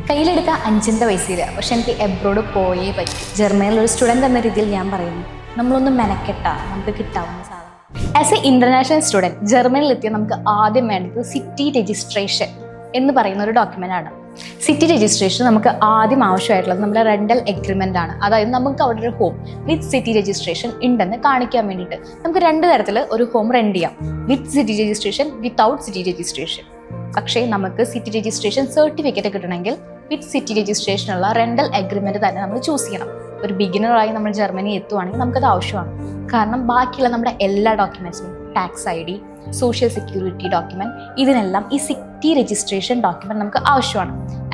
കയ്യിലെടുത്ത 5 പൈസയിൽ പക്ഷെ എനിക്ക് എബ്രോഡ് പോയേ പറ്റും. ജർമ്മനിയിലൊരു സ്റ്റുഡൻറ് എന്ന രീതിയിൽ ഞാൻ പറയുന്നു, നമ്മളൊന്ന് മെനക്കെട്ടാൽ നമുക്ക് കിട്ടാവുന്ന സാധനം. ആസ് എ ഇന്റർനാഷണൽ സ്റ്റുഡൻറ് ജർമ്മനിയിലെത്തിയ നമുക്ക് ആദ്യം വേണ്ടത് സിറ്റി രജിസ്ട്രേഷൻ എന്ന് പറയുന്ന ഒരു ഡോക്യുമെന്റ് ആണ്. സിറ്റി രജിസ്ട്രേഷൻ നമുക്ക് ആദ്യം ആവശ്യമായിട്ടുള്ളത് നമ്മുടെ റെന്റൽ എഗ്രിമെന്റ് ആണ്. അതായത് നമുക്ക് അവിടെ ഒരു ഹോം വിത്ത് സിറ്റി രജിസ്ട്രേഷൻ ഉണ്ടെന്ന് കാണിക്കാൻ വേണ്ടിയിട്ട് നമുക്ക് 2 തരത്തിൽ ഒരു ഹോം റെന്റ് ചെയ്യാം. With city registration, without city registration. പക്ഷേ നമുക്ക് സിറ്റി രജിസ്ട്രേഷൻ സർട്ടിഫിക്കറ്റ് കിട്ടണമെങ്കിൽ വിത്ത് സിറ്റി രജിസ്ട്രേഷനുള്ള റെന്റൽ അഗ്രിമെന്റ് തന്നെ നമ്മൾ ചൂസ് ചെയ്യണം. ഒരു ബിഗിനറായി നമ്മൾ ജർമ്മനി എത്തുവാണെങ്കിൽ നമുക്കത് ആവശ്യമാണ്. കാരണം ബാക്കിയുള്ള നമ്മുടെ എല്ലാ ഡോക്യുമെന്റ്സും, tax ID, social security document, ഇതിനെല്ലാം ഈ സിറ്റി രജിസ്ട്രേഷൻ ഡോക്യുമെന്റ് നമുക്ക് ആവശ്യമാണ്.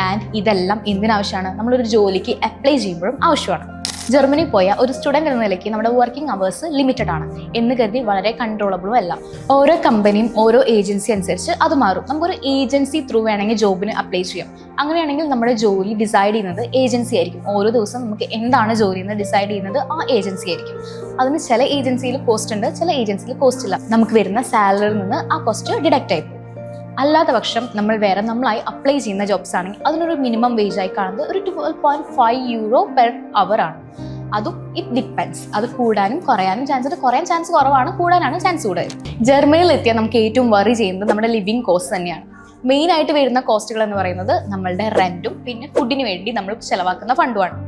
ആൻഡ് ഇതെല്ലാം എന്തിനാവശ്യമാണ്? നമ്മളൊരു ജോലിക്ക് അപ്ലൈ ചെയ്യുമ്പോഴും ആവശ്യമാണ്. ജർമ്മനി പോയ ഒരു സ്റ്റുഡൻറ് എന്ന നിലയ്ക്ക് നമ്മുടെ വർക്കിംഗ് അവേഴ്സ് ലിമിറ്റഡ് ആണ് എന്ന് കരുതി വളരെ കൺട്രോളബിളും അല്ല. ഓരോ കമ്പനിയും ഓരോ ഏജൻസി അനുസരിച്ച് അത് മാറും. നമുക്കൊരു ഏജൻസി ത്രൂ വേണമെങ്കിൽ ജോബിന് അപ്ലൈ ചെയ്യാം. അങ്ങനെയാണെങ്കിൽ നമ്മുടെ ജോലി ഡിസൈഡ് ചെയ്യുന്നത് ഏജൻസി ആയിരിക്കും. ഓരോ ദിവസം നമുക്ക് എന്താണ് ജോലി എന്ന് ഡിസൈഡ് ചെയ്യുന്നത് ആ ഏജൻസി ആയിരിക്കും. അതിന് ചില ഏജൻസിയിൽ കോസ്റ്റ് ഉണ്ട്, ചില ഏജൻസിയിൽ കോസ്റ്റ് ഇല്ല. നമുക്ക് വരുന്ന സാലറിയിൽ നിന്ന് ആ കോസ്റ്റ് ഡിഡക്റ്റ് ആയി പോകും. അല്ലാത്ത പക്ഷം നമ്മളായി അപ്ലൈ ചെയ്യുന്ന ജോബ്സ് ആണെങ്കിൽ അതിനൊരു മിനിമം വേജ് ആയി കാണുന്നത് ഒരു 12.5 euro പെർ അവർ ആണ്. അതും ഇറ്റ് ഡിപ്പെൻഡ്സ്. അത് കൂടാനും കുറയാനും ചാൻസ് ഉണ്ട്. കുറയാൻ ചാൻസ് കുറവാണ്, കൂടാനാണ് ചാൻസ് കൂടുതൽ. ജർമ്മനിയിൽ എത്തിയാൽ നമുക്ക് ഏറ്റവും വറി ചെയ്യുന്നത് നമ്മുടെ ലിവിങ് കോസ്റ്റ് തന്നെയാണ്. മെയിൻ ആയിട്ട് വരുന്ന കോസ്റ്റുകൾ എന്ന് പറയുന്നത് നമ്മളുടെ റെന്റും പിന്നെ ഫുഡിന് വേണ്ടി നമ്മൾ ചെലവാക്കുന്ന ഫണ്ടുമാണ്.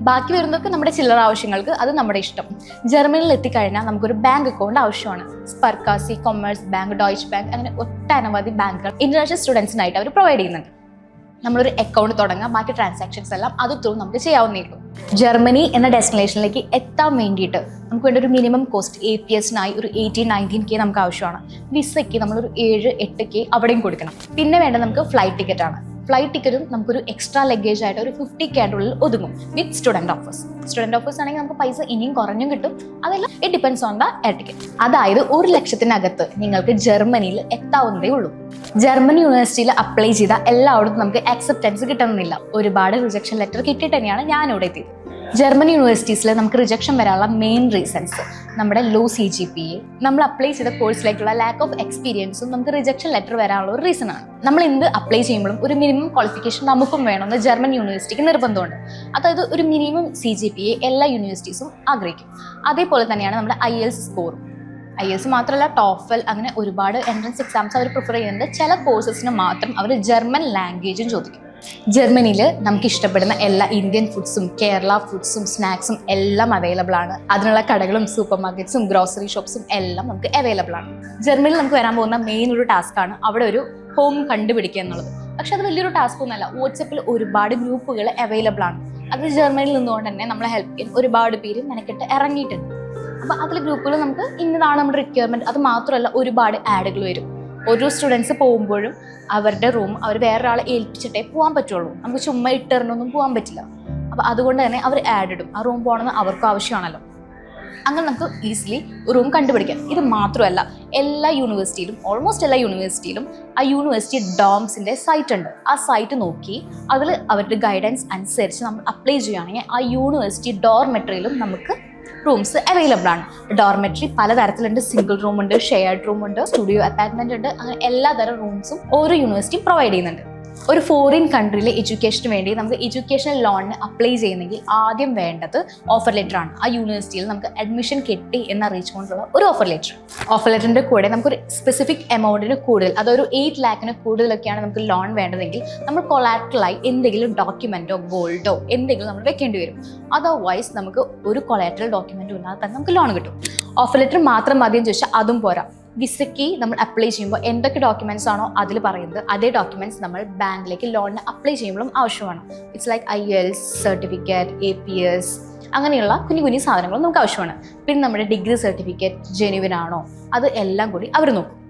ബാക്കി വരുന്നതൊക്കെ നമ്മുടെ ചില്ലറ ആവശ്യങ്ങൾക്ക്, അത് നമ്മുടെ ഇഷ്ടം. ജർമ്മനിയിൽ എത്തിക്കഴിഞ്ഞാൽ നമുക്കൊരു ബാങ്ക് അക്കൗണ്ട് ആവശ്യമാണ്. സ്പർക്കാസി, കൊമേഴ്സ് ബാങ്ക്, ഡോയ്ച്ച് ബാങ്ക്, അങ്ങനെ ഒട്ടനവധി ബാങ്കുകൾ ഇന്റർനാഷണൽ സ്റ്റുഡൻസിനായിട്ട് അവർ പ്രൊവൈഡ് ചെയ്യുന്നുണ്ട്. നമ്മളൊരു അക്കൗണ്ട് തുടങ്ങാം, ബാക്കി ട്രാൻസാക്ഷൻസ് എല്ലാം അത് ത്രൂ നമുക്ക് ചെയ്യാവുന്നേ ഉള്ളൂ. ജർമ്മനി എന്ന ഡെസ്റ്റിനേഷനിലേക്ക് എത്താൻ വേണ്ടിയിട്ട് നമുക്ക് വേണ്ട ഒരു മിനിമം കോസ്റ്റ് APSനായി ഒരു 18-19K നമുക്ക് ആവശ്യമാണ്. വിസയ്ക്ക് നമ്മളൊരു 7-8K അവിടെയും കൊടുക്കണം. പിന്നെ വേണ്ടത് നമുക്ക് ഫ്ലൈറ്റ് ടിക്കറ്റ് ആണ്. ഫ്ലൈറ്റ് ടിക്കറ്റും നമുക്കൊരു എക്സ്ട്രാ ലഗേജ് ആയിട്ട് ഒരു 50K ഉള്ളിൽ ഒതുങ്ങും വിത്ത് സ്റ്റുഡൻറ് ഓഫേഴ്സ്. സ്റ്റുഡൻറ് ഓഫേഴ്സ് ആണെങ്കിൽ നമുക്ക് പൈസ ഇനിയും കുറഞ്ഞും കിട്ടും. അതെല്ലാം it depends on the air ticket. അതായത് 1 ലക്ഷത്തിനകത്ത് നിങ്ങൾക്ക് ജർമ്മനിയിൽ എത്താവുന്നതേ ഉള്ളൂ. ജർമ്മൻ യൂണിവേഴ്സിറ്റിയിൽ അപ്ലൈ ചെയ്ത എല്ലായിടത്തും നമുക്ക് അക്സെപ്റ്റൻസ് കിട്ടുന്നില്ല. ഒരുപാട് റിജക്ഷൻ ലെറ്റർ കിട്ടിയിട്ട് തന്നെയാണ് ഞാൻ ഇവിടെ എത്തിയത്. ജർമ്മൻ യൂണിവേഴ്സിറ്റീസിൽ നമുക്ക് റിജക്ഷൻ വരാനുള്ള മെയിൻ റീസൺസ് നമ്മുടെ ലോ CGPA, നമ്മൾ അപ്ലൈ ചെയ്ത കോഴ്സിലേക്കുള്ള ലാക്ക് ഓഫ് എക്സ്പീരിയൻസും നമുക്ക് റിജക്ഷൻ ലെറ്റർ വരാനുള്ള ഒരു റീസൺ ആണ്. നമ്മൾ എന്ത് അപ്ലൈ ചെയ്യുമ്പോഴും ഒരു മിനിമം ക്വാളിഫിക്കേഷൻ നമുക്കും വേണമെന്ന് ജർമ്മൻ യൂണിവേഴ്സിറ്റിക്ക് നിർബന്ധമുണ്ട്. അതായത് ഒരു മിനിമം CGPA എല്ലാ യൂണിവേഴ്സിറ്റീസും ആഗ്രഹിക്കും. അതേപോലെ തന്നെയാണ് നമ്മുടെ IELTS സ്കോറും. IELTS മാത്രമല്ല TOEFL, അങ്ങനെ ഒരുപാട് എൻട്രൻസ് എക്സാംസ് അവർ പ്രിഫർ ചെയ്യുന്നുണ്ട്. ചില കോഴ്സസിന് മാത്രം അവർ ജർമ്മൻ ലാംഗ്വേജും ചോദിക്കും. ജർമ്മനിയിൽ നമുക്ക് ഇഷ്ടപ്പെടുന്ന എല്ലാ ഇന്ത്യൻ ഫുഡ്സും കേരള ഫുഡ്സും സ്നാക്സും എല്ലാം അവൈലബിൾ ആണ്. അതിനുള്ള കടകളും സൂപ്പർ മാർക്കറ്റ്സും ഗ്രോസറി ഷോപ്സും എല്ലാം നമുക്ക് അവൈലബിൾ ആണ്. ജർമ്മനിയിൽ നമുക്ക് വരാൻ പോകുന്ന മെയിൻ ഒരു ടാസ്ക് ആണ് അവിടെ ഒരു ഹോം കണ്ടുപിടിക്കുക എന്നുള്ളത്. പക്ഷെ അത് വലിയൊരു ടാസ്ക് ഒന്നുമല്ല. വാട്സപ്പിൽ ഒരുപാട് ഗ്രൂപ്പുകൾ അവൈലബിൾ ആണ്. അത് ജർമ്മനിയിൽ നിന്നുകൊണ്ട് തന്നെ നമ്മളെ ഹെൽപ്പ് ചെയ്യാൻ ഒരുപാട് പേര് മെനക്കെട്ട് ഇറങ്ങിയിട്ടുണ്ട്. അപ്പോൾ അതിൽ ഗ്രൂപ്പുകൾ നമുക്ക് ഇന്നതാണ് നമ്മുടെ റിക്വയർമെന്റ്. അത് മാത്രമല്ല ഒരുപാട് ആഡുകൾ വരും. ഓരോ സ്റ്റുഡൻസ് പോകുമ്പോഴും അവരുടെ റൂം അവർ വേറൊരാളെ ഏൽപ്പിച്ചിട്ടേ പോകാൻ പറ്റുള്ളൂ. നമുക്ക് ചുമ്മാ ഇട്ടെറിഞ്ഞൊന്നും പോകാൻ പറ്റില്ല. അപ്പോൾ അതുകൊണ്ട് തന്നെ അവർ ആഡ് ഇടും. ആ റൂം പോകണമെന്ന് അവർക്കും ആവശ്യമാണല്ലോ. അങ്ങനെ നമുക്ക് ഈസിലി റൂം കണ്ടുപിടിക്കാം. ഇത് മാത്രമല്ല, എല്ലാ യൂണിവേഴ്സിറ്റിയിലും ഓൾമോസ്റ്റ് എല്ലാ യൂണിവേഴ്സിറ്റിയിലും ആ യൂണിവേഴ്സിറ്റി ഡോംസിൻ്റെ സൈറ്റ് ഉണ്ട്. ആ സൈറ്റ് നോക്കി അതിൽ അവരുടെ ഗൈഡൻസ് അനുസരിച്ച് നമ്മൾ അപ്ലൈ ചെയ്യുകയാണെങ്കിൽ ആ യൂണിവേഴ്സിറ്റി ഡോർമെട്രിയിലും നമുക്ക് റൂംസ് അവൈലബിൾ ആണ്. ഡോർമെട്രി പലതരത്തിലുണ്ട്. സിംഗിൾ റൂം ഉണ്ട്, ഷെയർഡ് റൂം ഉണ്ട്, സ്റ്റുഡിയോ അപ്പാർട്ട്മെന്റ് ഉണ്ട്. അങ്ങനെ എല്ലാ തരം റൂംസും ഓരോ യൂണിവേഴ്സിറ്റിയും പ്രൊവൈഡ് ചെയ്യുന്നുണ്ട്. ഒരു ഫോറിൻ കൺട്രിയിലെ എഡ്യൂക്കേഷന് വേണ്ടി നമുക്ക് എഡ്യൂക്കേഷണൽ ലോണിന് അപ്ലൈ ചെയ്യുന്നെങ്കിൽ ആദ്യം വേണ്ടത് ഓഫർ ലെറ്റർ ആണ്. ആ യൂണിവേഴ്സിറ്റിയിൽ നമുക്ക് അഡ്മിഷൻ കിട്ടി എന്ന് അറിയിച്ചുകൊണ്ടുള്ള ഒരു ഓഫർ ലെറ്റർ. ഓഫർ ലെറ്ററിന്റെ കൂടെ നമുക്കൊരു സ്പെസിഫിക് എമൗണ്ടിന് കൂടുതൽ, അതൊരു 8 lakhന് കൂടുതലൊക്കെയാണ് നമുക്ക് ലോൺ വേണ്ടതെങ്കിൽ നമ്മൾ കൊളാറ്ററലായി എന്തെങ്കിലും ഡോക്യുമെന്റോ ഗോൾഡോ എന്തെങ്കിലും നമ്മൾ വെക്കേണ്ടി വരും. അതർവൈസ് നമുക്ക് ഒരു കൊളാറ്ററൽ ഡോക്യുമെന്റും ഇല്ലാതെ തന്നെ നമുക്ക് ലോൺ കിട്ടും. ഓഫർ ലെറ്റർ മാത്രം മതിയെന്ന് ചോദിച്ചാൽ അതും പോരാ. വിസയ്ക്ക് നമ്മൾ അപ്ലൈ ചെയ്യുമ്പോൾ എന്തൊക്കെ ഡോക്യുമെന്റ്സ് ആണോ അതിൽ പറയുന്നത് അതേ ഡോക്യുമെന്റ്സ് നമ്മൾ ബാങ്കിലേക്ക് ലോണിന് അപ്ലൈ ചെയ്യുമ്പോഴും ആവശ്യമാണ്. It's like IELTS certificate, APS, അങ്ങനെയുള്ള കുഞ്ഞു സാധനങ്ങളും നമുക്ക് ആവശ്യമാണ്. പിന്നെ നമ്മുടെ ഡിഗ്രി സർട്ടിഫിക്കറ്റ് ജെന്യുവിൻ ആണോ അത് എല്ലാം കൂടി അവർ നോക്കും.